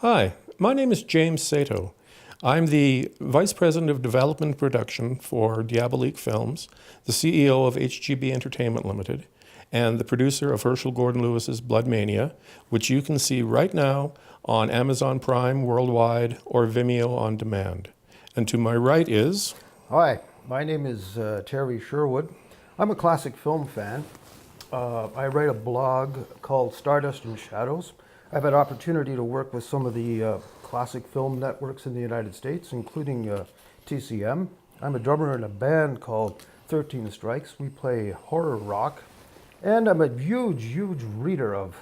Hi, my name is James Sato. I'm the Vice President of Development Production for Diabolique Films, the CEO of HGB Entertainment Limited, and the producer of Herschel Gordon Lewis's Blood Mania, which you can see right now on Amazon Prime worldwide or Vimeo on demand. And to my right is... Hi, my name is Terry Sherwood. I'm a classic film fan. I write a blog called Stardust and Shadows. I've had opportunity to work with some of the classic film networks in the United States, including TCM. I'm a drummer in a band called 13 Strikes. We play horror rock. And I'm a huge reader of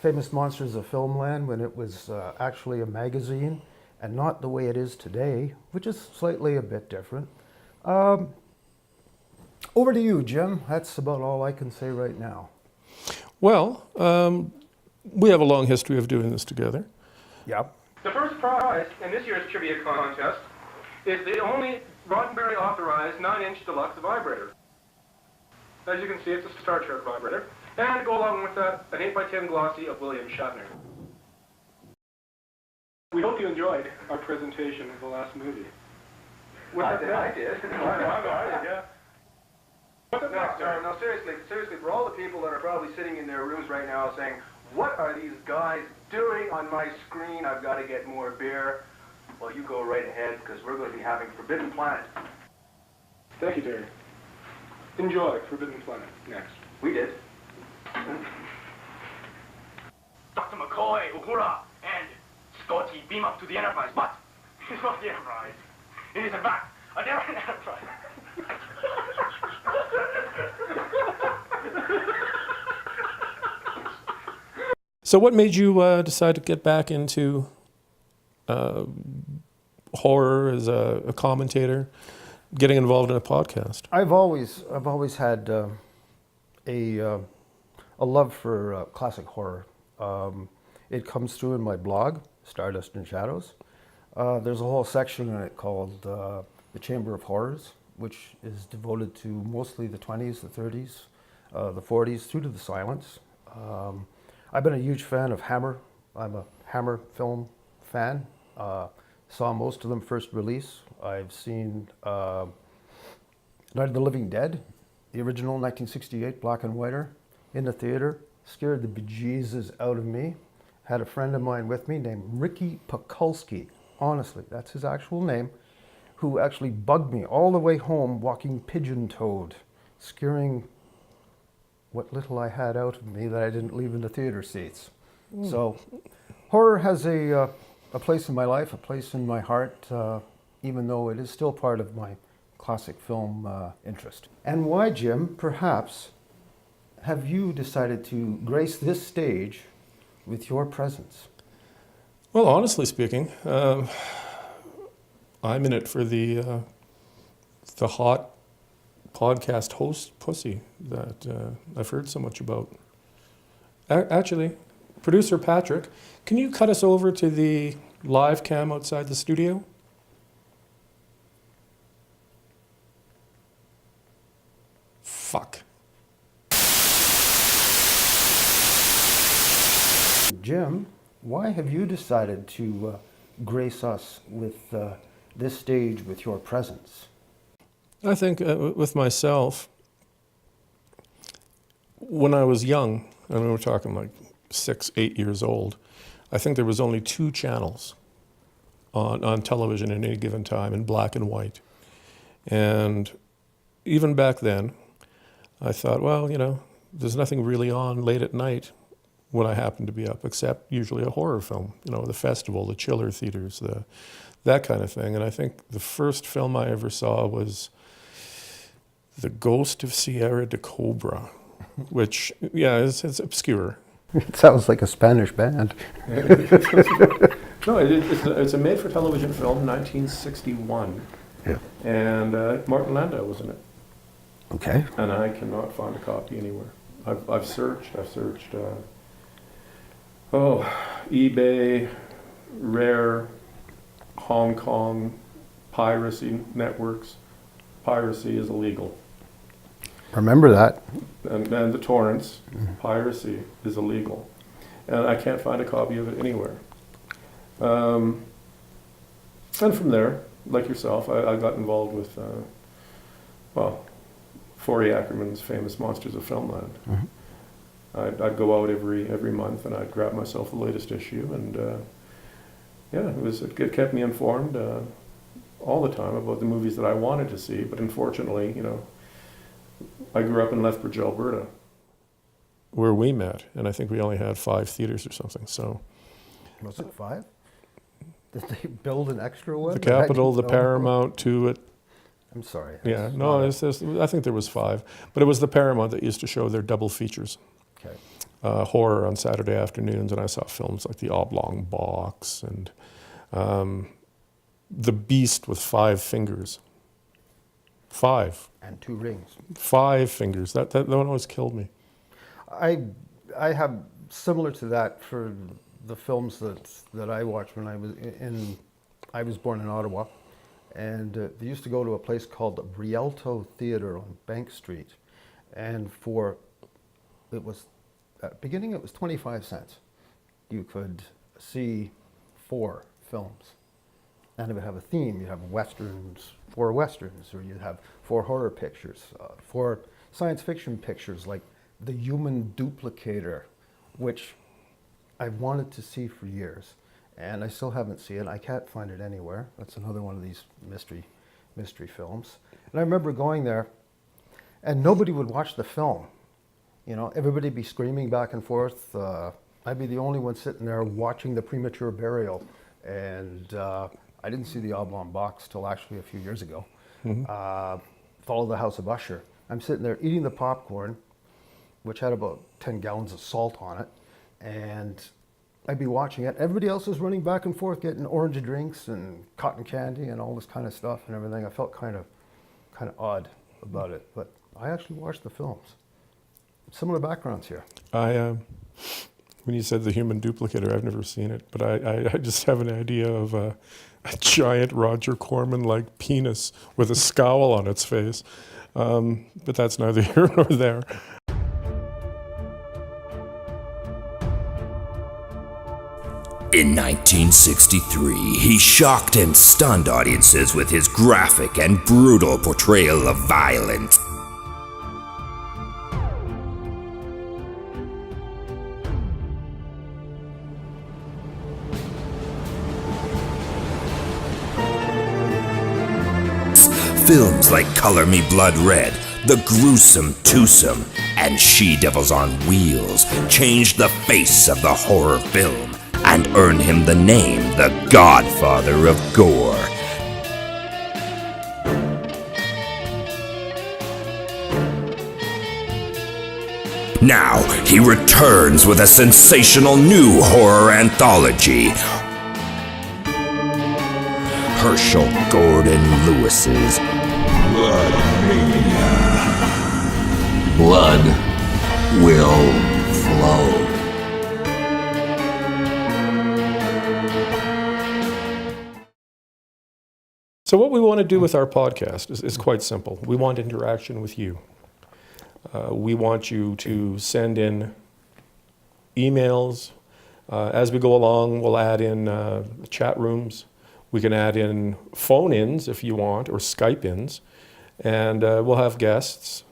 Famous Monsters of Filmland when it was actually a magazine and not the way it is today, which is slightly a bit different. Over to you, Jim. That's about all I can say right now. Well, we have a long history of doing this together. Yep. The first prize in this year's trivia contest is the only Roddenberry authorized 9-inch deluxe vibrator. As you can see, it's a Star Trek vibrator. And to go along with that, an 8x10 glossy of William Shatner. We hope you enjoyed our presentation of the last movie. I did. I did, yeah. No, seriously, for all the people that are probably sitting in their rooms right now saying, what are these guys doing on my screen? I've got to get more beer. Well, you go right ahead, because we're going to be having Forbidden Planet. Thank you, Terry. Enjoy Forbidden Planet next. We did. Dr. McCoy, Uhura, and Scotty beam up to the Enterprise, but it's not the Enterprise. It is, in fact, a different Enterprise. So what made you decide to get back into horror as a commentator, getting involved in a podcast? I've always had a love for classic horror. It comes through in my blog, Stardust and Shadows. There's a whole section in it called The Chamber of Horrors, which is devoted to mostly the 20s, the 30s, the 40s, through to the silence. I've been a huge fan of Hammer. I'm a Hammer film fan. Saw most of them first release. I've seen Night of the Living Dead, the original 1968 black and whiter, in the theater. Scared the bejesus out of me. Had a friend of mine with me named Ricky Pakulski. Honestly, that's his actual name, who actually bugged me all the way home walking pigeon-toed, scaring what little I had out of me that I didn't leave in the theater seats. So horror has a place in my life, a place in my heart, even though it is still part of my classic film interest. And why, Jim, perhaps, have you decided to grace this stage with your presence? Well, honestly speaking, I'm in it for the hot podcast host pussy that I've heard so much about. Actually, producer Patrick, can you cut us over to the live cam outside the studio? Fuck. Jim, why have you decided to grace us with this stage with your presence? I think with myself, when I was young, I mean, we're talking like 6, 8 years old, I think there was only 2 channels on television at any given time in black and white. And even back then, I thought, well, you know, there's nothing really on late at night when I happen to be up, except usually a horror film, you know, the festival, the chiller theaters, that kind of thing. And I think the first film I ever saw was The Ghost of Sierra de Cobra, which, yeah, it's obscure. It sounds like a Spanish band. No, it's a made-for-television film, 1961. Yeah. And Martin Landau was in it. Okay. And I cannot find a copy anywhere. I've searched, eBay, Rare, Hong Kong, piracy networks. Piracy is illegal. Remember that. And the torrents, piracy is illegal. And I can't find a copy of it anywhere. And from there, like yourself, I got involved with, well, Forey Ackerman's famous Monsters of Filmland. I'd go out every month and I'd grab myself the latest issue, and yeah, it kept me informed all the time about the movies that I wanted to see. But unfortunately, I grew up in Lethbridge, Alberta, where we met, and I think we only had 5 theaters or something. So Was it 5? Did they build an extra one? the Capitol, the Oh, Paramount, two at I'm sorry. yeah, It's no, not I think there was 5, but it was the Paramount that used to show their double features. okay. Horror on Saturday afternoons, and I saw films like The Oblong Box and The Beast with 5 fingers. 5. And 2 rings. 5 fingers. That one always killed me. I have similar to that for the films that I watched when I was born in Ottawa, and they used to go to a place called the Rialto Theatre on Bank Street, and at the beginning it was 25 cents. You could see 4 films, and it would have a theme. You'd have westerns, 4 westerns, or you'd have 4 horror pictures, 4 science fiction pictures like The Human Duplicator, which I've wanted to see for years, and I still haven't seen it. I can't find it anywhere. That's another one of these mystery films. And I remember going there, and nobody would watch the film. Everybody'd be screaming back and forth. I'd be the only one sitting there watching the premature burial, and I didn't see The Oblong Box till actually a few years ago. Follow the House of Usher. I'm sitting there eating the popcorn, which had about 10 gallons of salt on it, and I'd be watching it. Everybody else was running back and forth, getting orange drinks and cotton candy and all this kind of stuff and everything. I felt kind of odd about it, but I actually watched the films. Similar backgrounds here. When you said The Human Duplicator, I've never seen it, but I just have an idea of a giant Roger Corman-like penis with a scowl on its face. But that's neither here nor there. In 1963, he shocked and stunned audiences with his graphic and brutal portrayal of violence. Films like Color Me Blood Red, The Gruesome Twosome, and She-Devils on Wheels changed the face of the horror film and earned him the name the Godfather of Gore. Now he returns with a sensational new horror anthology, Herschel Gordon Lewis's Blood Mania. Blood will flow. So what we want to do with our podcast is quite simple. We want interaction with you. We want you to send in emails. As we go along, we'll add in chat rooms. We can add in phone-ins if you want, or Skype-ins. And we'll have guests,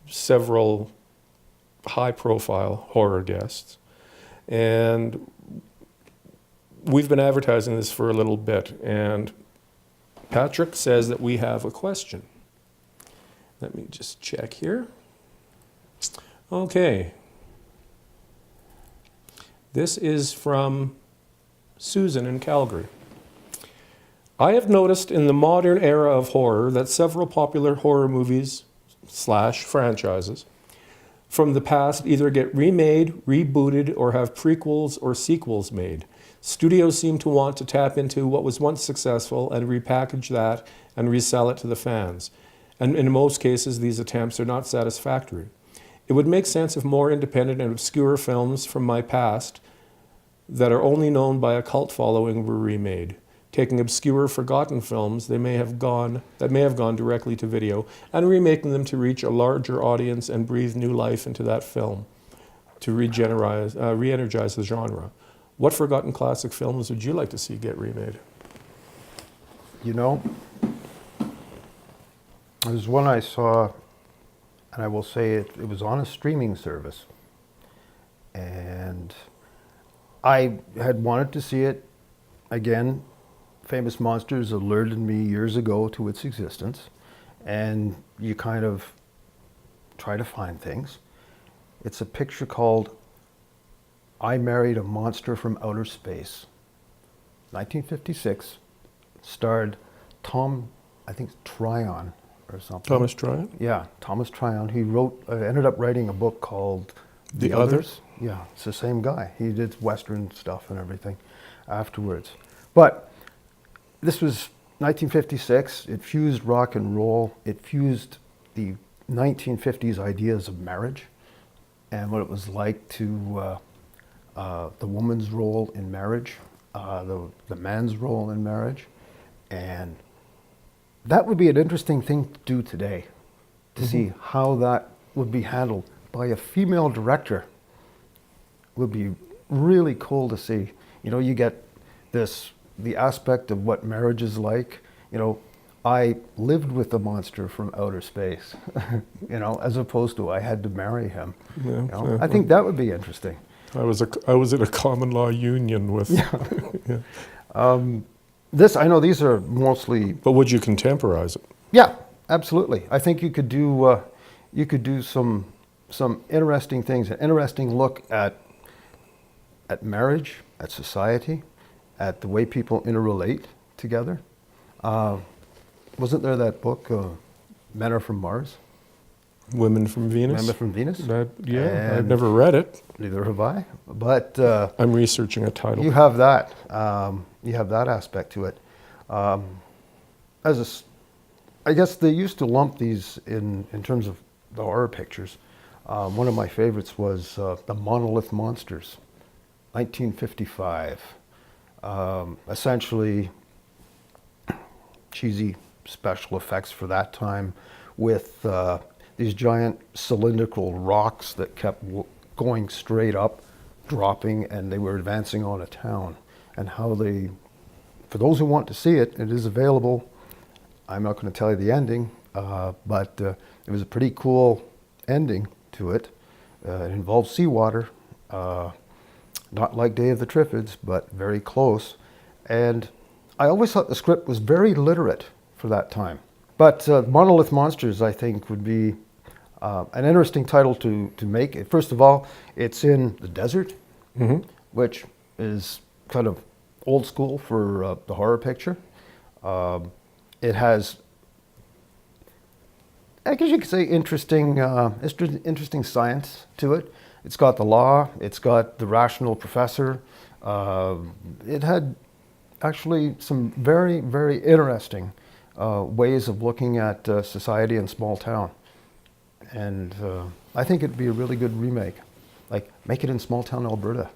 several high-profile horror guests. And we've been advertising this for a little bit, and Patrick says that we have a question. Let me just check here. Okay. This is from Susan in Calgary. I have noticed in the modern era of horror that several popular horror movies / franchises from the past either get remade, rebooted, or have prequels or sequels made. Studios seem to want to tap into what was once successful and repackage that and resell it to the fans. And in most cases, these attempts are not satisfactory. It would make sense if more independent and obscure films from my past that are only known by a cult following were remade, taking obscure, forgotten films that may have gone directly to video and remaking them to reach a larger audience and breathe new life into that film to re-energize the genre. What forgotten classic films would you like to see get remade? You know, there's one I saw, and I will say it was on a streaming service. And I had wanted to see it again. Famous Monsters alerted me years ago to its existence. And you kind of try to find things. It's a picture called I Married a Monster from Outer Space. 1956. Starred Tom, I think, Tryon or something. Thomas Tryon? Yeah, Thomas Tryon. He wrote, ended up writing a book called The Others? Yeah, it's the same guy. He did Western stuff and everything afterwards. But this was 1956. It fused rock and roll. It fused the 1950s ideas of marriage and what it was like to the woman's role in marriage, the man's role in marriage. And that would be an interesting thing to do today, to see how that would be handled by a female director. Would be really cool to see. You know, you get the aspect of what marriage is like. You know, I lived with the monster from outer space, you know, as opposed to I had to marry him. Yeah, You know? yeah. I think that would be interesting. I was in a common law union with. Yeah. This, I know these are mostly, But would you contemporize it? yeah, absolutely. I think you could do some interesting things, an interesting look at marriage, at society, at the way people interrelate together. Wasn't there that book, Men Are From Mars? Women from Venus? Men from Venus? Yeah, I've And neve read it. Neither have I. But I'm researching a title. you have that. You have that aspect to it. I guess they used to lump these in terms of the horror pictures. One of my favorites was The Monolith Monsters, 1955. Essentially, cheesy special effects for that time with these giant cylindrical rocks that kept going straight up, dropping, and they were advancing on a town. And how they, for those who want to see it, it is available. I'm not going to tell you the ending, but it was a pretty cool ending to it. It involved seawater, not like Day of the Triffids, but very close. And I always thought the script was very literate for that time. But Monolith Monsters, I think, would be an interesting title to make. First of all, it's in the desert, which is kind of old school for the horror picture. It has, I guess you could say, interesting science to it. It's got the law. It's got the rational professor. It had actually some very, very interesting ways of looking at society in small town. And I think it'd be a really good remake. Like, make it in small town Alberta.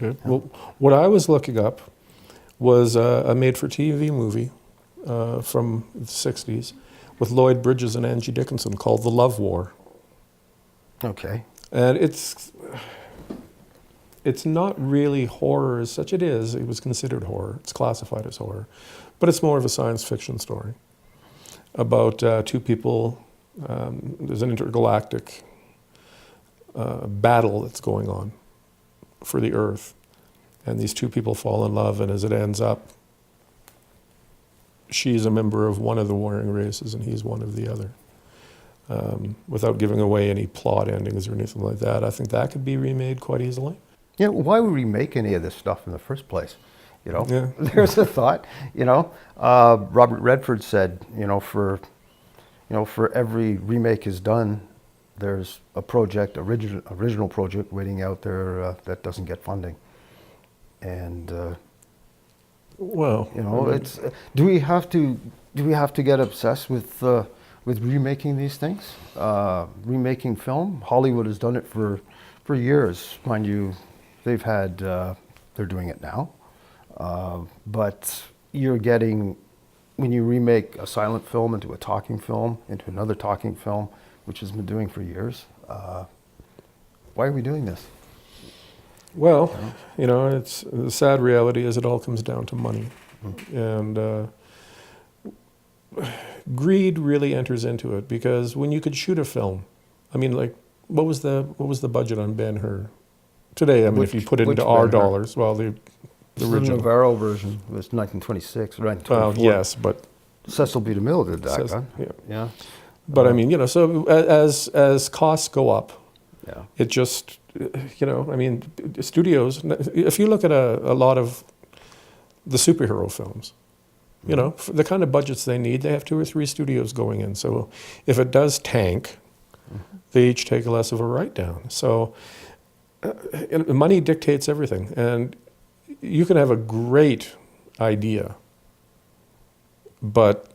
Okay. Well, what I was looking up was a made-for-TV movie from the 60s with Lloyd Bridges and Angie Dickinson called The Love War. Okay. And it's not really horror as such. It is. It was considered horror. It's classified as horror. But it's more of a science fiction story about two people. There's an intergalactic battle that's going on for the Earth. And these two people fall in love, and as it ends up, she's a member of one of the warring races and he's one of the other. Without giving away any plot endings or anything like that, I think that could be remade quite easily. Yeah, why would we make any of this stuff in the first place? You know, Yeah. there's a thought. You know, Robert Redford said, for every remake is done, there's a project, original project waiting out there that doesn't get funding. And Well, it's do we have to get obsessed with remaking these things, remaking film? Hollywood has done it for years, mind you. They've had they're doing it now, but you're getting, when you remake a silent film into a talking film, into another talking film, which has been doing for years. Why are we doing this? Well, you know, it's the sad reality is it all comes down to money, and greed really enters into it because when you could shoot a film, I mean, like, what was the budget on Ben-Hur today? I mean, if you put it Which into our Ben-Hur? dollars, well, the The original. Navarro version was 1926 or Well, 1924. yes, but Cecil B. DeMille did that, Says- huh? yeah. Yeah. But I mean, you know, so as costs go up, Yeah. it just, you know, I mean, studios. If you look at a lot of the superhero films, you know, for the kind of budgets they need, they have 2 or 3 studios going in. So if it does tank, they each take less of a write down. So money dictates everything, and you can have a great idea, but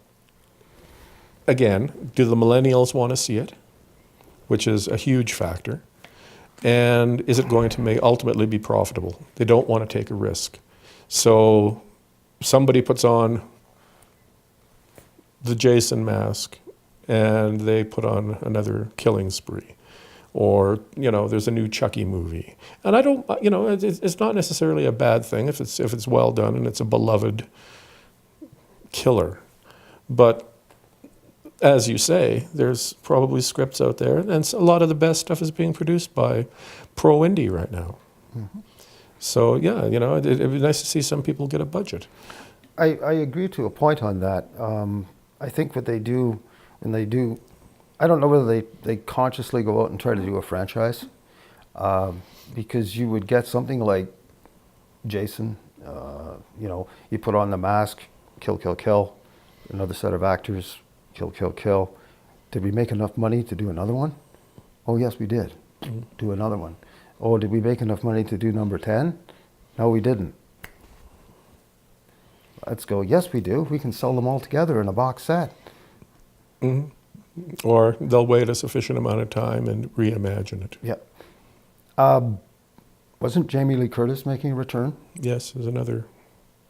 again, do the millennials want to see it, which is a huge factor, and is it going to ultimately be profitable? They don't want to take a risk. So somebody puts on the Jason mask and they put on another killing spree. Or, you know, there's a new Chucky movie. And I don't, you know, it's not necessarily a bad thing if it's well done and it's a beloved killer. But as you say, there's probably scripts out there, and a lot of the best stuff is being produced by pro indie right now. So yeah, you know, it'd be nice to see some people get a budget. I agree to a point on that. I think what they do, when they do, I don't know whether they consciously go out and try to do a franchise, because you would get something like Jason, you know, you put on the mask, kill, kill, kill, another set of actors, kill, kill, kill. Did we make enough money to do another one? Oh, yes, we did. Do another one. Oh, did we make enough money to do number 10? No, we didn't. Let's go, yes, we do. We can sell them all together in a box set. Or they'll wait a sufficient amount of time and reimagine it. Yeah. Wasn't Jamie Lee Curtis making a return? Yes, there's another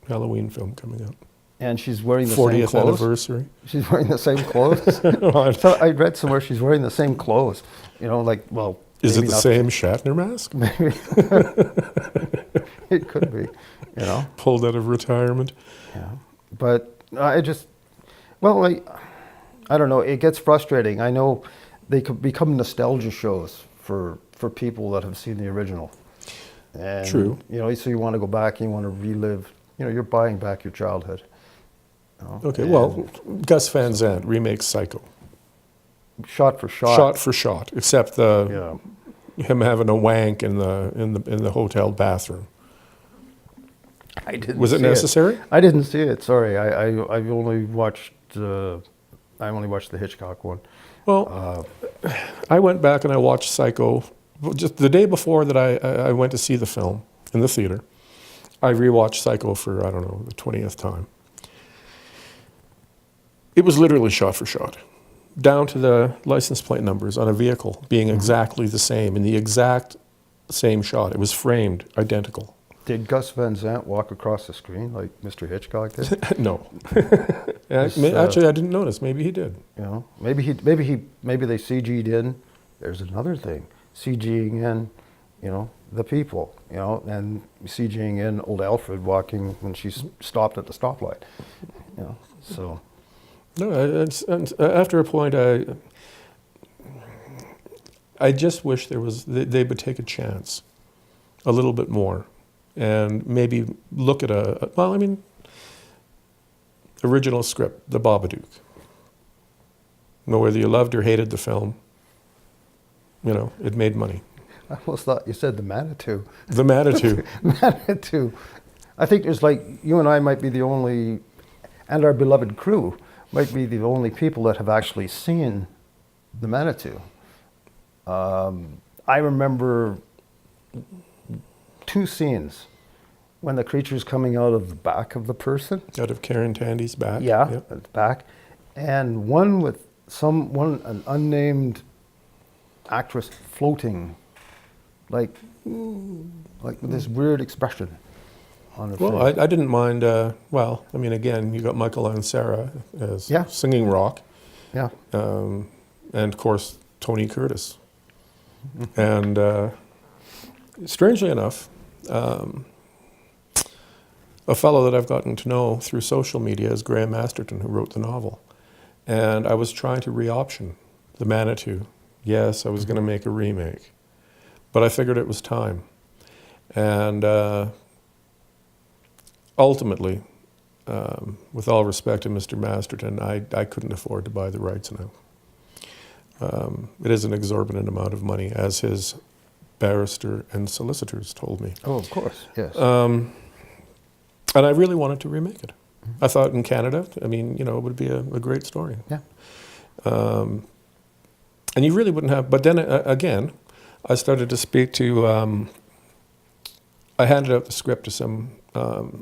Halloween film coming out. And she's wearing the same 40th clothes? anniversary. She's wearing the same clothes? So I read somewhere she's wearing the same clothes. You know, like, well... Is it maybe the not- same Shatner mask? Maybe. It could be, you know. Pulled out of retirement? Yeah. But I just... Well, I don't know. It gets frustrating. I know they could become nostalgia shows for people that have seen the original. And, True. You know, so you want to go back and you want to relive. You know, you're buying back your childhood. You know, Okay, and well, Gus Van Sant remakes Psycho. shot for shot. Shot for shot, except him having a wank in the hotel bathroom. I didn't. Was it see necessary? I didn't see it. Sorry, I've only watched. I only watched the Hitchcock one. Well, I went back and I watched Psycho just the day before that I went to see the film in the theater. I rewatched Psycho for, I don't know, the 20th time. It was literally shot for shot, down to the license plate numbers on a vehicle being exactly the same, in the exact same shot. It was framed identical. Did Gus Van Sant walk across the screen like Mr. Hitchcock did? No. Actually, I didn't notice. Maybe he did. You know, maybe they CG'd in. There's another thing, CGing in, you know, the people, you know, and CGing in old Alfred walking when she's stopped at the stoplight, you know. So No, after a point, I just wish they would take a chance, a little bit more, and maybe look at original script, The Babadook. You know, whether you loved or hated the film, you know, it made money. I almost thought you said the Manitou. The Manitou. Manitou. I think there's like, you and I might be the only, and our beloved crew might be the only people that have actually seen the Manitou. I remember 2 scenes when the creature's coming out of the back of the person. Out of Karen Tandy's back. Yeah, Yep. at the back. And one with an unnamed actress floating, like with this weird expression on her Well, face. I didn't mind. Again, you got Michael Ansara as Yeah. singing rock, Yeah. and of course Tony Curtis. And strangely enough, a fellow that I've gotten to know through social media is Graham Masterton, who wrote the novel. And I was trying to re-option the Manitou. Yes, I was going to make a remake, but I figured it was time. And ultimately, with all respect to Mr. Masterton, I couldn't afford to buy the rights now. It is an exorbitant amount of money, as his barrister and solicitors told me. Oh, of course, yes. And I really wanted to remake it. I thought in Canada, I mean, you know, it would be a great story. Yeah. And you really wouldn't have, but then again, I started to speak to, I handed out the script to some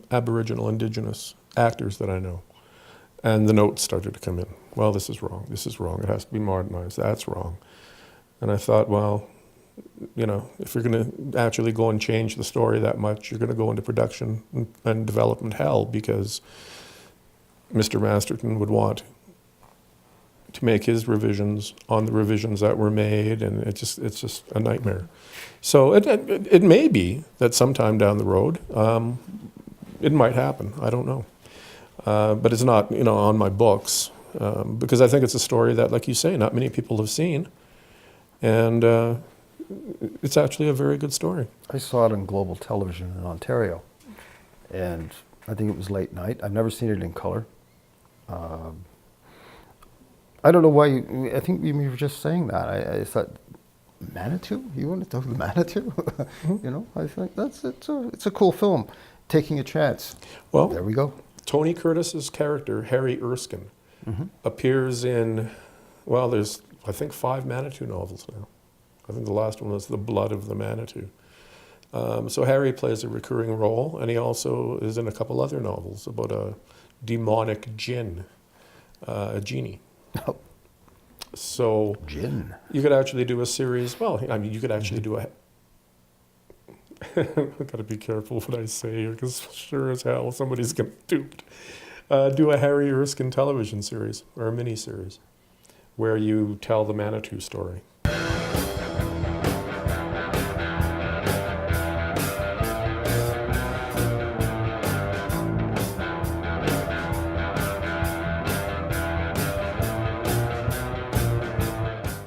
Aboriginal Indigenous actors that I know. And the notes started to come in. Well, this is wrong, it has to be modernized, that's wrong. And I thought, well, you know, if you're going to actually go and change the story that much, you're going to go into production and development hell, because Mr. Masterton would want to make his revisions on the revisions that were made, and it's just a nightmare. So it may be that sometime down the road, it might happen. I don't know. But it's not, you know, on my books, because I think it's a story that, like you say, not many people have seen. And it's actually a very good story. I saw it on global television in Ontario, and I think it was late night. I've never seen it in color. I don't know why you, I think you were just saying that. I thought, Manitou? You want to talk about Manitou? You know, I think it's a cool film, taking a chance. Well, there we go. Tony Curtis's character, Harry Erskine, appears in, well, there's, I think, 5 Manitou novels now. I think the last one was The Blood of the Manitou. So Harry plays a recurring role, and he also is in a couple other novels about a demonic jinn, a genie. Oh. So Jinn. you could actually do a series, well, I mean, you could actually do a, I've got to be careful what I say here, because sure as hell somebody's going to be duped. Do a Harry Erskine television series, or a mini-series, where you tell the Manitou story.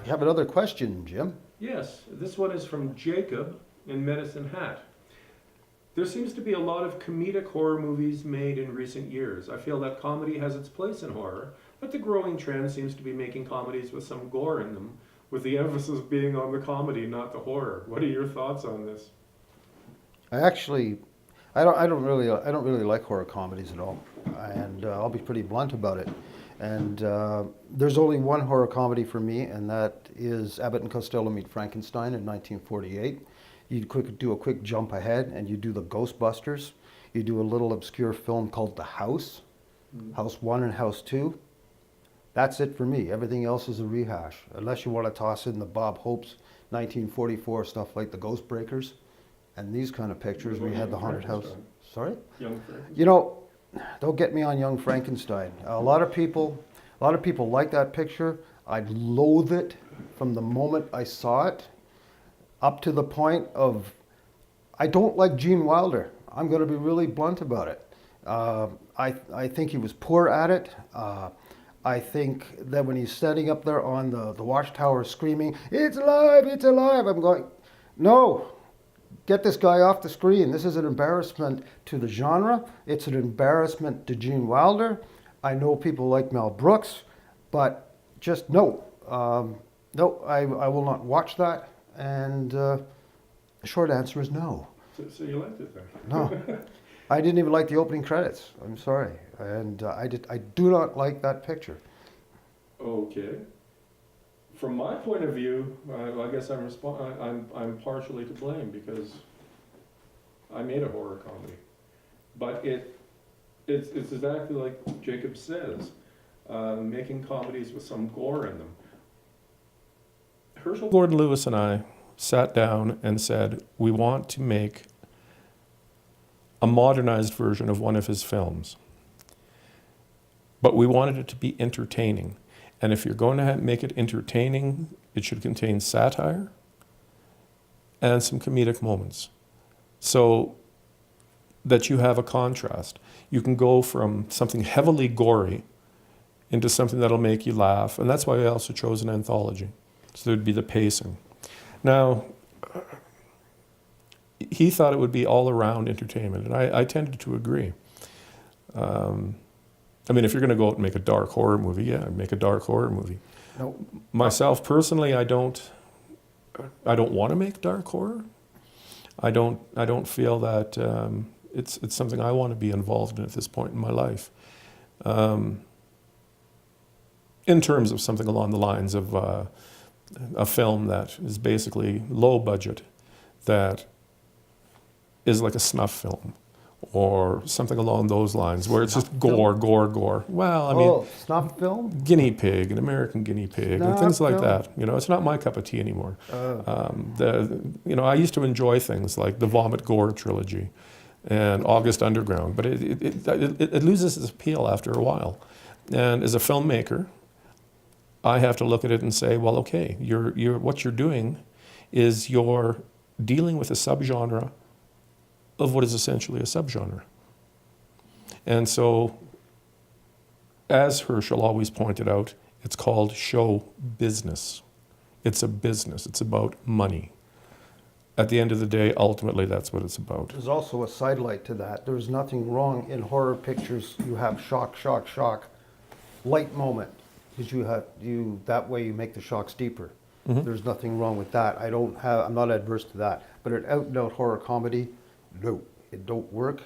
You have another question, Jim? Yes, this one is from Jacob in Medicine Hat. There seems to be a lot of comedic horror movies made in recent years. I feel that comedy has its place in horror, but the growing trend seems to be making comedies with some gore in them, with the emphasis being on the comedy, not the horror. What are your thoughts on this? I don't really like horror comedies at all, and I'll be pretty blunt about it. And there's only one horror comedy for me, and that is Abbott and Costello Meet Frankenstein in 1948. You do a quick jump ahead, and you do the Ghostbusters. You do a little obscure film called The House, House 1 and House 2. That's it for me. Everything else is a rehash, unless you want to toss in the Bob Hope's 1944 stuff like The Ghost Breakers and these kind of pictures. We had the haunted house. Sorry? Young Frankenstein. You know, don't get me on Young Frankenstein. A lot of people like that picture. I loathe it from the moment I saw it, up to the point of, I don't like Gene Wilder. I'm going to be really blunt about it. I think he was poor at it. I think that when he's standing up there on the watchtower screaming, "It's alive, it's alive," I'm going, no. Get this guy off the screen. This is an embarrassment to the genre. It's an embarrassment to Gene Wilder. I know people like Mel Brooks, but just no. No, I will not watch that. And the short answer is no. So you liked it then? No. I didn't even like the opening credits. I'm sorry. And I do not like that picture. Okay. From my point of view, I guess I'm partially to blame, because I made a horror comedy, but it's exactly like Jacob says, making comedies with some gore in them. Herschel Gordon Lewis and I sat down and said, we want to make a modernized version of one of his films, but we wanted it to be entertaining. And if you're going to make it entertaining, it should contain satire and some comedic moments. so that you have a contrast. You can go from something heavily gory into something that'll make you laugh, and that's why I also chose an anthology. So there'd be the pacing. Now, he thought it would be all around entertainment, and I tended to agree. I mean, if you're going to go out and make a dark horror movie, yeah, make a dark horror movie. No. Myself personally, I don't want to make dark horror. I don't feel that it's something I want to be involved in at this point in my life. In terms of something along the lines of a film that is basically low budget, that is like a snuff film, or something along those lines, where it's just gore, gore, gore. Well, I mean, snuff film? guinea pig, an American guinea pig, and things like that. You know, it's not my cup of tea anymore. I used to enjoy things like the Vomit Gore trilogy and August Underground, but it loses its appeal after a while. And as a filmmaker, I have to look at it and say, well, okay, what you're doing is you're dealing with a subgenre of what is essentially a subgenre. And so, as Herschel always pointed out, it's called show business. It's a business. It's about money. At the end of the day, ultimately, that's what it's about. There's also a sidelight to that. There's nothing wrong in horror pictures. You have shock, shock, shock, light moment, because that way you make the shocks deeper. Mm-hmm. There's nothing wrong with that. I'm not adverse to that. But an out-and-out horror comedy, no, it don't work.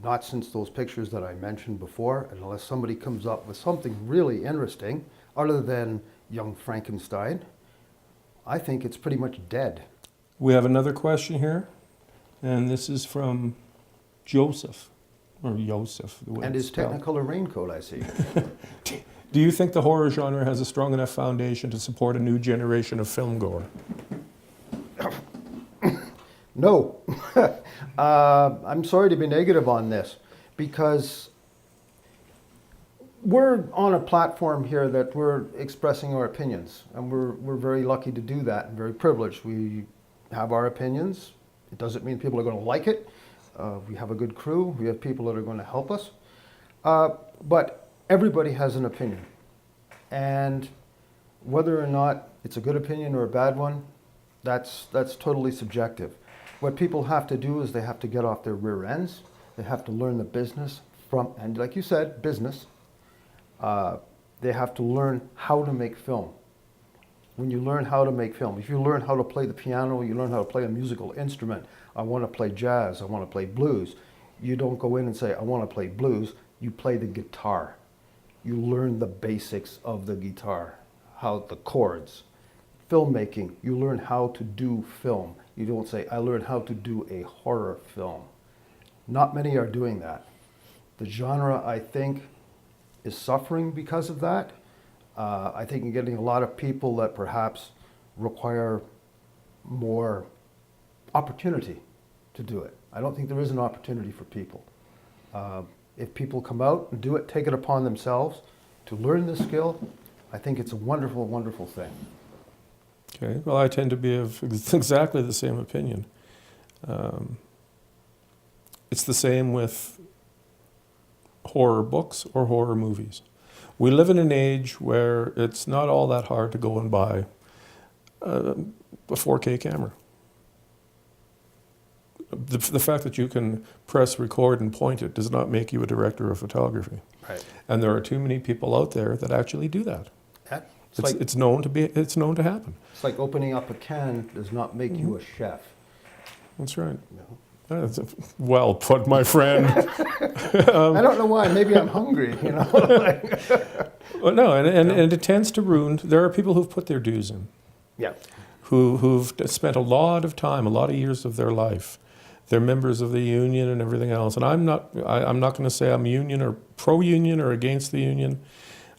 Not since those pictures that I mentioned before, and unless somebody comes up with something really interesting, other than Young Frankenstein, I think it's pretty much dead. We have another question here, and this is from Joseph, or Yosef. the way And it's his spelled. Technicolor raincoat, I see. Do you think the horror genre has a strong enough foundation to support a new generation of filmgoer? No. I'm sorry to be negative on this, because we're on a platform here that we're expressing our opinions, and we're very lucky to do that and very privileged. We have our opinions. It doesn't mean people are going to like it. We have a good crew. We have people that are going to help us. But everybody has an opinion. And whether or not it's a good opinion or a bad one, that's totally subjective. What people have to do is they have to get off their rear ends. They have to learn the business and like you said, business. They have to learn how to make film. When you learn how to make film, if you learn how to play the piano, you learn how to play a musical instrument. I want to play jazz, I want to play blues. You don't go in and say, I want to play blues. You play the guitar. You learn the basics of the guitar, how the chords. Filmmaking, you learn how to do film. You don't say, I learned how to do a horror film. Not many are doing that. The genre, I think, is suffering because of that. I think you're getting a lot of people that perhaps require more opportunity to do it. I don't think there is an opportunity for people. If people come out and do it, take it upon themselves to learn the skill, I think it's a wonderful, wonderful thing. Okay, well, I tend to be of exactly the same opinion. It's the same with horror books or horror movies. We live in an age where it's not all that hard to go and buy a 4K camera. The fact that you can press record and point it does not make you a director of photography. Right. And there are too many people out there that actually do that. It's known to happen. It's like opening up a can does not make you a chef. That's right. No. That's well put, my friend. I don't know why. Maybe I'm hungry. Well, no, and it tends to ruin. There are people who've put their dues in, Yeah. who've spent a lot of time, a lot of years of their life. They're members of the union and everything else. And I'm not going to say I'm union or pro-union or against the union,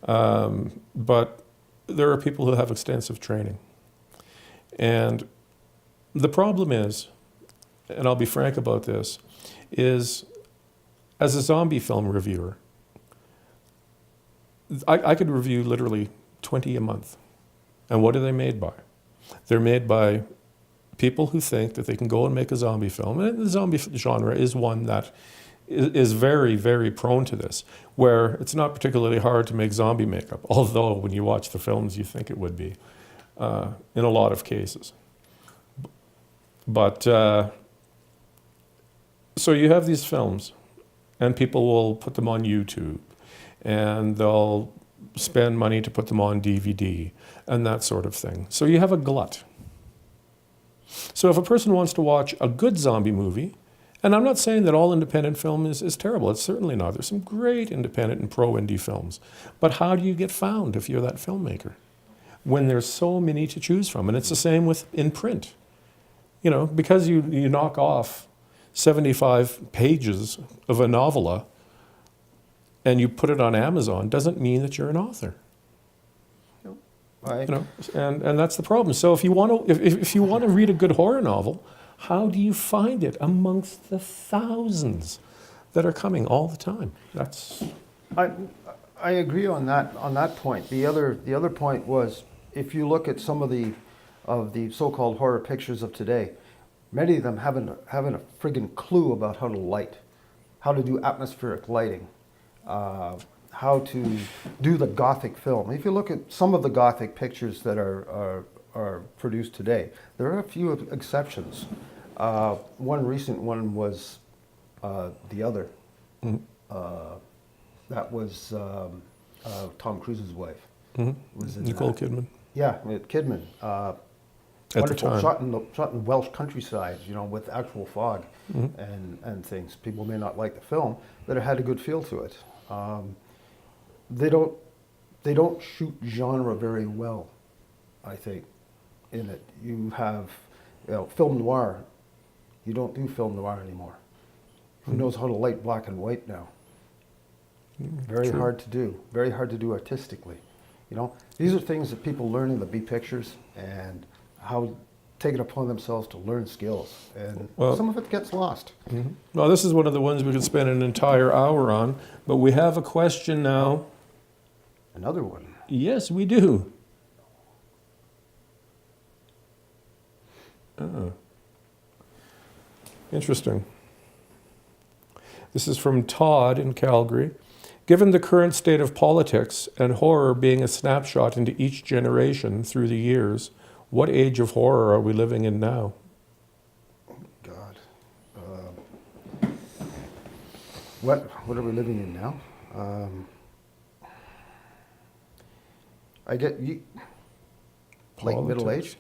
but there are people who have extensive training. And the problem is, and I'll be frank about this, is as a zombie film reviewer, I could review literally 20 a month. And what are they made by? They're made by people who think that they can go and make a zombie film, and the zombie genre is one that is very, very prone to this, where it's not particularly hard to make zombie makeup, although when you watch the films you think it would be, in a lot of cases. But, so you have these films, and people will put them on YouTube, and they'll spend money to put them on DVD, and that sort of thing. So you have a glut. So if a person wants to watch a good zombie movie, and I'm not saying that all independent film is terrible, it's certainly not. There's some great independent and pro-indie films. But how do you get found if you're that filmmaker? When there's so many to choose from. And it's the same with in print. You know, because you knock off 75 pages of a novella and you put it on Amazon doesn't mean that you're an author. Right. You know, and that's the problem. So if you want to if you want to read a good horror novel, how do you find it amongst the thousands that are coming all the time? That's I agree on that point. The other point was, if you look at some of the so-called horror pictures of today, many of them haven't a friggin' clue about how to light, how to do atmospheric lighting, how to do the Gothic film. If you look at some of the Gothic pictures that are produced today, there are a few exceptions. One recent one was The Other. mm-hmm. That was Tom Cruise's wife. Was in Nicole that. Kidman. Yeah, with Kidman. At the Wonderful, time. shot in Welsh countryside, you know, with actual fog and things. People may not like the film, but it had a good feel to it. They don't shoot genre very well, I think, in it. You have, you know, film noir. You don't do film noir anymore. Who knows how to light black and white now? Very True. hard to do. Very hard to do artistically. You know, these are things that people learn in the B pictures and how take it upon themselves to learn skills. And Well- some of it gets lost. Well, this is one of the ones we could spend an entire hour on, but we have a question now. Another one. Yes, we do. Oh. Interesting. This is from Todd in Calgary. Given the current state of politics and horror being a snapshot into each generation through the years, what age of horror are we living in now? God. What are we living in now? I get you. Late middle age.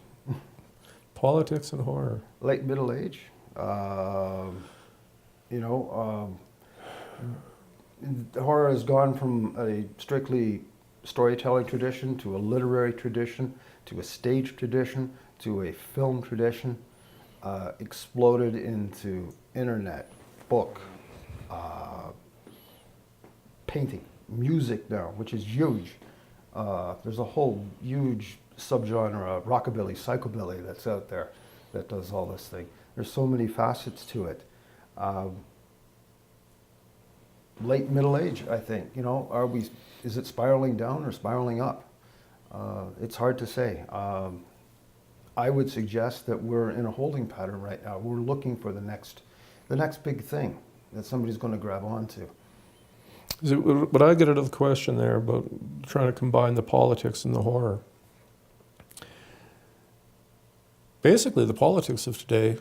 Politics and horror. Late middle age. Horror has gone from a strictly storytelling tradition to a literary tradition to a stage tradition to a film tradition, exploded into internet, book, painting, music now, which is huge. There's a whole huge subgenre, rockabilly, psychobilly, that's out there that does all this thing. There's so many facets to it. Late middle age, I think. You know, is it spiraling down or spiraling up? It's hard to say. I would suggest that we're in a holding pattern right now. We're looking for the next big thing that somebody's going to grab onto. But I get out of the question there about trying to combine the politics and the horror. Basically, the politics of today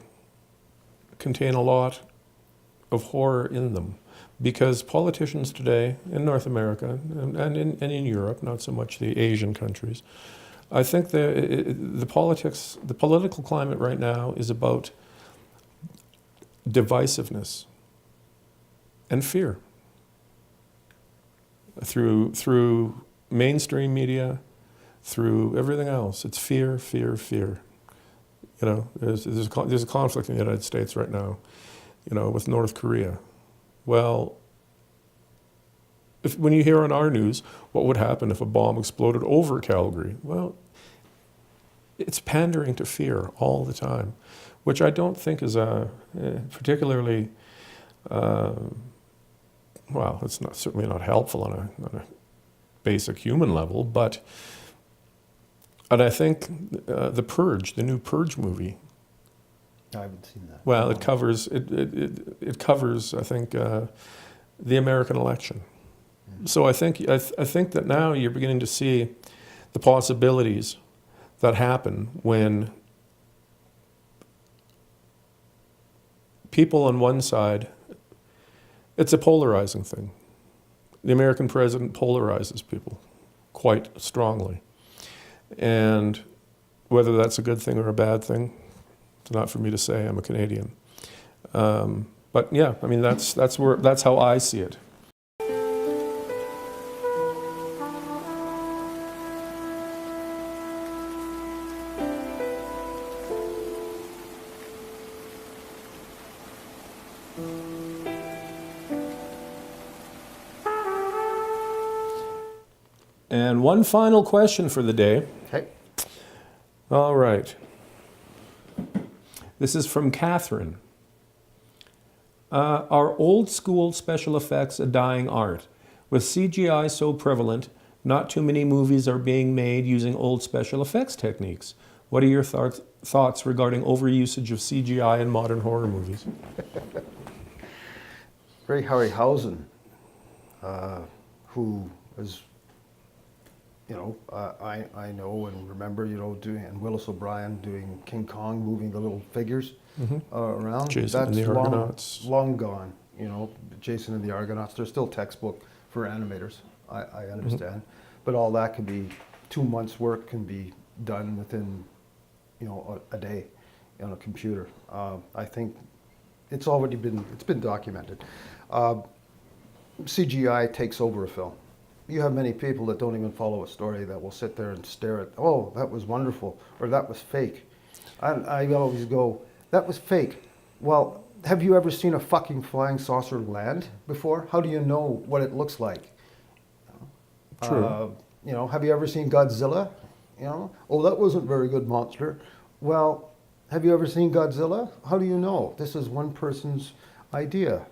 contain a lot of horror in them, because politicians today in North America and in Europe, not so much the Asian countries, I think the political climate right now is about divisiveness and fear through mainstream media, through everything else. It's fear, fear, fear. You know, there's a conflict in the United States right now, you know, with North Korea. Well, when you hear on our news, what would happen if a bomb exploded over Calgary? Well, it's pandering to fear all the time, which I don't think is particularly, well, it's certainly not helpful on a basic human level, and I think The Purge, the new Purge movie, I haven't seen that. Well, No. it covers, I think, the American election. So I think that now you're beginning to see the possibilities that happen when people on one side, it's a polarizing thing. The American president polarizes people quite strongly. And whether that's a good thing or a bad thing, it's not for me to say. I'm a Canadian. But yeah, I mean, that's how I see it. And one final question for the day. Okay. All right. This is from Catherine. Are old school special effects a dying art? With CGI so prevalent, not too many movies are being made using old special effects techniques. What are your thoughts regarding overusage of CGI in modern horror movies? Ray Harryhausen, who is, I know and remember, doing, and Willis O'Brien doing King Kong, moving the little figures around. Jason and the Argonauts. Long gone. Jason and the Argonauts. They're still textbook for animators. I understand, but all that can be 2 months' work can be done within, a day on a computer. I think it's been documented. CGI takes over a film. You have many people that don't even follow a story that will sit there and stare at, oh, that was wonderful, or that was fake. I always go, that was fake. Well, have you ever seen a fucking flying saucer land before? How do you know what it looks like? True. Have you ever seen Godzilla? Oh, that wasn't a very good monster. Well, have you ever seen Godzilla? How do you know? This is one person's idea.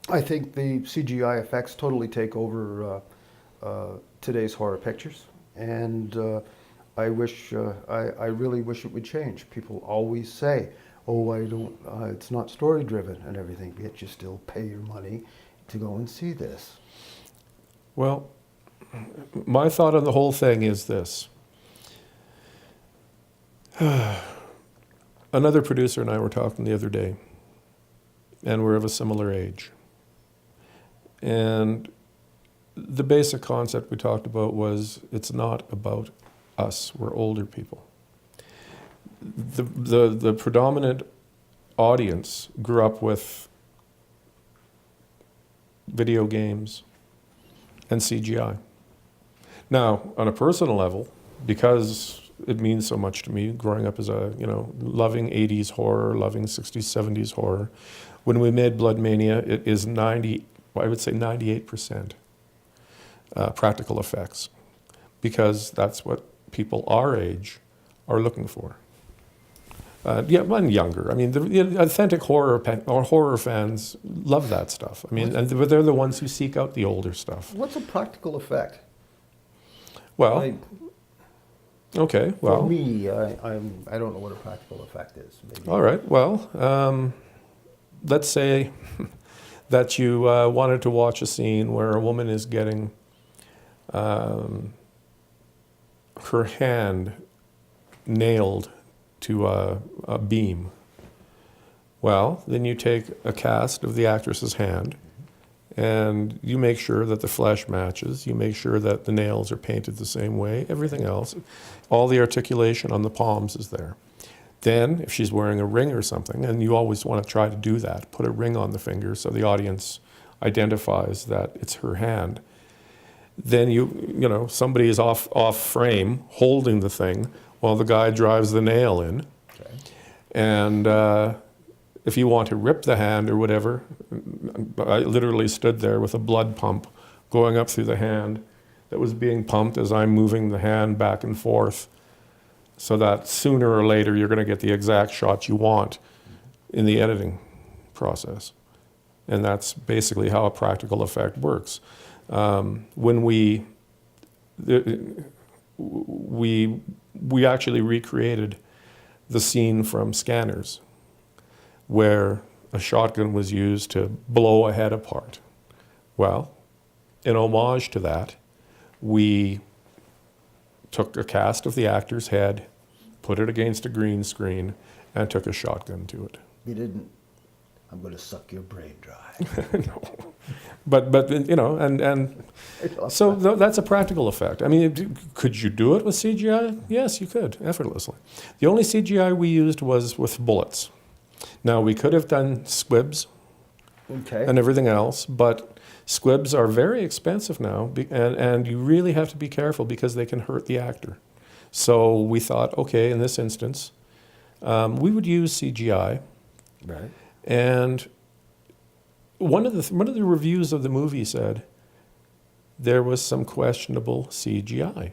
I think the CGI effects totally take over today's horror pictures, and I really wish it would change. People always say, "Oh, it's not story driven and everything," yet you still pay your money to go and see this. Well, my thought on the whole thing is this. Another producer and I were talking the other day, and we're of a similar age. And the basic concept we talked about was it's not about us, we're older people. The predominant audience grew up with video games and CGI. Now, on a personal level, because it means so much to me, growing up as a, loving 80s horror, loving 60s, 70s horror, when we made Blood Mania, it is 98% practical effects, because that's what people our age are looking for. And younger. I mean, the authentic horror fans love that stuff. I mean, but they're the ones who seek out the older stuff. What's a practical effect? Well, okay. Well, for me, I don't know what a practical effect is. Maybe. All right. Well, let's say that you wanted to watch a scene where a woman is getting her hand nailed to a beam. Well, then you take a cast of the actress's hand and you make sure that the flesh matches, you make sure that the nails are painted the same way, everything else, all the articulation on the palms is there. Then, if she's wearing a ring or something, and you always want to try to do that, put a ring on the finger so the audience identifies that it's her hand. Then somebody is off frame holding the thing while the guy drives the nail in. Okay. And if you want to rip the hand or whatever, I literally stood there with a blood pump going up through the hand that was being pumped as I'm moving the hand back and forth, so that sooner or later you're going to get the exact shot you want in the editing process. And that's basically how a practical effect works. When we actually recreated the scene from Scanners, where a shotgun was used to blow a head apart. Well, in homage to that, we took a cast of the actor's head, put it against a green screen, and took a shotgun to it. You didn't. I'm going to suck your brain dry. No. But you know, and so that's a practical effect. I mean, could you do it with CGI? Yes, you could, effortlessly. The only CGI we used was with bullets. Now, we could have done squibs Okay. and everything else, but squibs are very expensive now, and you really have to be careful because they can hurt the actor. So we thought, okay, in this instance, we would use CGI. Right. And one of the reviews of the movie said there was some questionable CGI.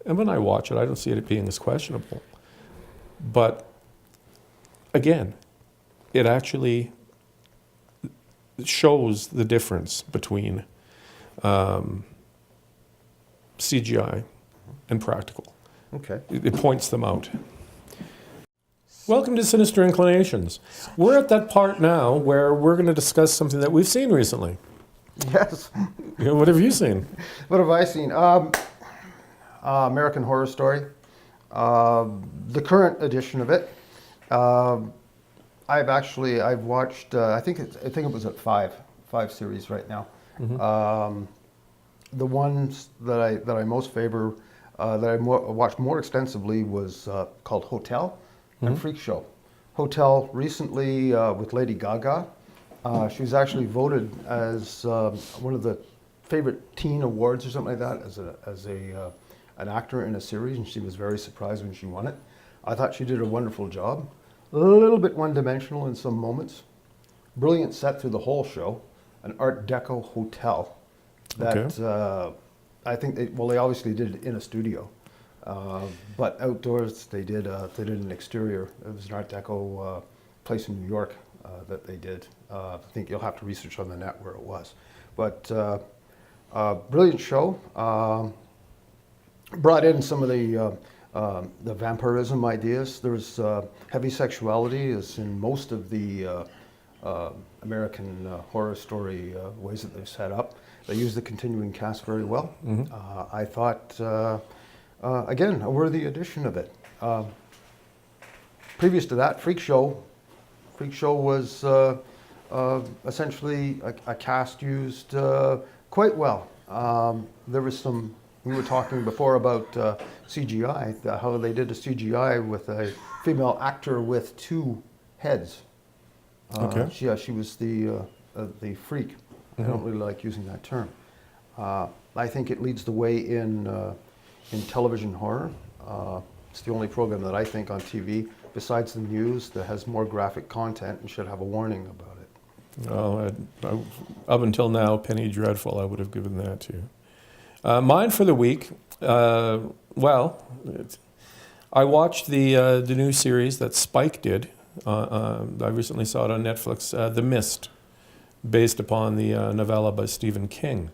And when I watch it, I don't see it being as questionable. But again, it actually shows the difference between CGI and practical. Okay. It points them out. Welcome to Sinister Inclinations. We're at that part now where we're going to discuss something that we've seen recently. Yes. You know, what have you seen? What have I seen? American Horror Story. The current edition of it. I've watched. I think it was at five series right now. Mm-hmm. The ones that I most favor, that I watched more extensively, was called Hotel and Freak Show. Hotel recently with Lady Gaga. She was actually voted as one of the favorite teen awards or something like that as an actor in a series, and she was very surprised when she won it. I thought she did a wonderful job. A little bit one-dimensional in some moments. Brilliant set through the whole show. An Art Deco hotel that I think they obviously did it in a studio, but outdoors they did an exterior. It was an Art Deco place in New York that they did. I think you'll have to research on the net where it was, but brilliant show. Brought in some of the vampirism ideas. There's heavy sexuality, as in most of the American Horror Story ways that they've set up. They use the continuing cast very well. Mm-hmm. I thought, again, a worthy addition of it. Previous to that, Freak Show. Freak Show was essentially a cast used quite well. There was some. We were talking before about CGI, how they did a CGI with a female actor with two heads. Okay. She was the freak. Mm-hmm. I don't really like using that term. I think it leads the way in television horror. It's the only program that I think on TV, besides the news, that has more graphic content and should have a warning about it. Well, up until now, Penny Dreadful, I would have given that to you. Mine for the week, I watched the new series that Spike did. I recently saw it on Netflix, The Mist, based upon the novella by Stephen King.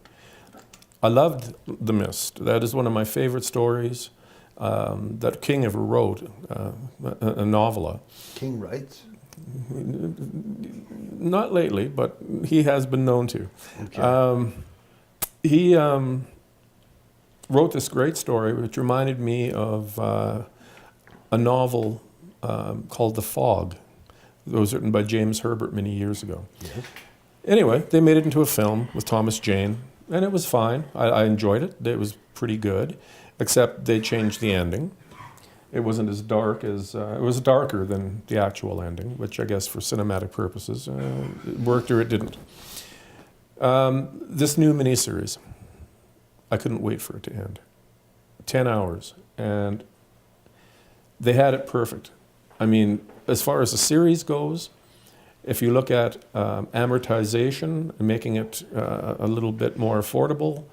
I loved The Mist. That is one of my favorite stories that King ever wrote, a novella. King writes? Not lately, but he has been known to. Okay. He wrote this great story, which reminded me of a novel called The Fog. It was written by James Herbert many years ago. Yes. Anyway, they made it into a film with Thomas Jane, and it was fine. I enjoyed it. It was pretty good, except they changed the ending. It wasn't as dark as, it was darker than the actual ending, which I guess for cinematic purposes, it worked or it didn't. This new miniseries, I couldn't wait for it to end. 10 hours, and they had it perfect. I mean, as far as the series goes, if you look at amortization and making it a little bit more affordable,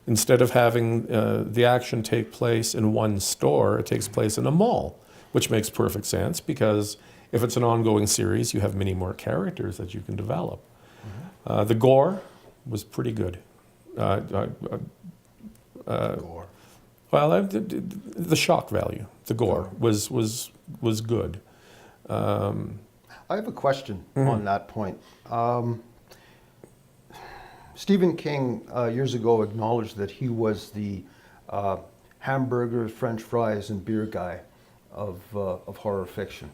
instead of having the action take place in one store, it takes place in a mall, which makes perfect sense because if it's an ongoing series, you have many more characters that you can develop. Mm-hmm. The gore was pretty good. Gore. Well, the shock value, the gore was was good. I have a question on that point. Stephen King years ago acknowledged that he was the hamburger, French fries, and beer guy of horror fiction.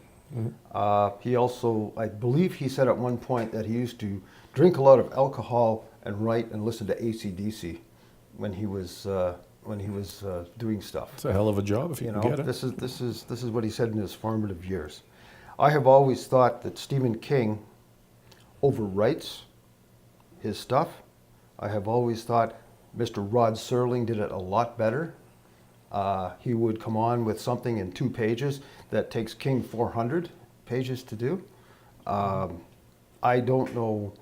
He also, I believe he said at one point that he used to drink a lot of alcohol and write and listen to AC/DC when he was doing stuff. It's a hell of a job if you can get it. This is what he said in his formative years. I have always thought that Stephen King overwrites his stuff. I have always thought Mr. Rod Serling did it a lot better. He would come on with something in 2 pages that takes King 400 pages to do. I don't know.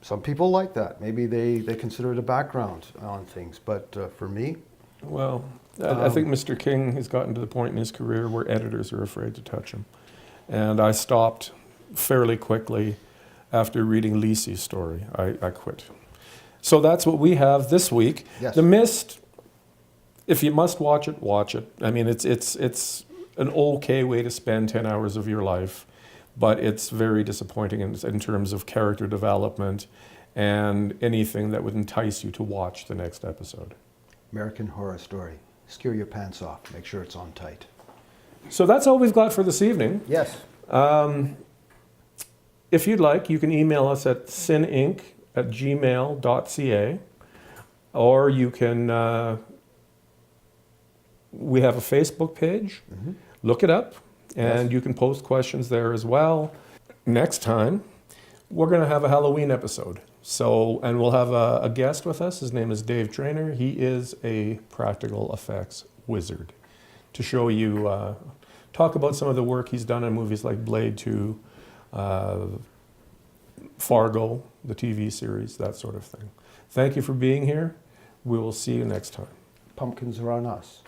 Some people like that. Maybe they consider it a background on things. But for me, Well, I think Mr. King has gotten to the point in his career where editors are afraid to touch him. And I stopped fairly quickly after reading Lisi's story. I quit. So that's what we have this week. Yes. The Mist, if you must watch it, watch it. I mean, it's an okay way to spend 10 hours of your life, but it's very disappointing in terms of character development and anything that would entice you to watch the next episode. American Horror Story. Scare your pants off. Make sure it's on tight. So that's all we've got for this evening. Yes. If you'd like, you can email us at sininc@gmail.ca, or you can, we have a Facebook page. Look it up, and you can post questions there as well. Next time, we're going to have a Halloween episode. So, and we'll have a guest with us. His name is Dave Trainer. He is a practical effects wizard to show you, talk about some of the work he's done in movies like Blade 2, Fargo, the TV series, that sort of thing. Thank you for being here. We will see you next time. Pumpkins are on us.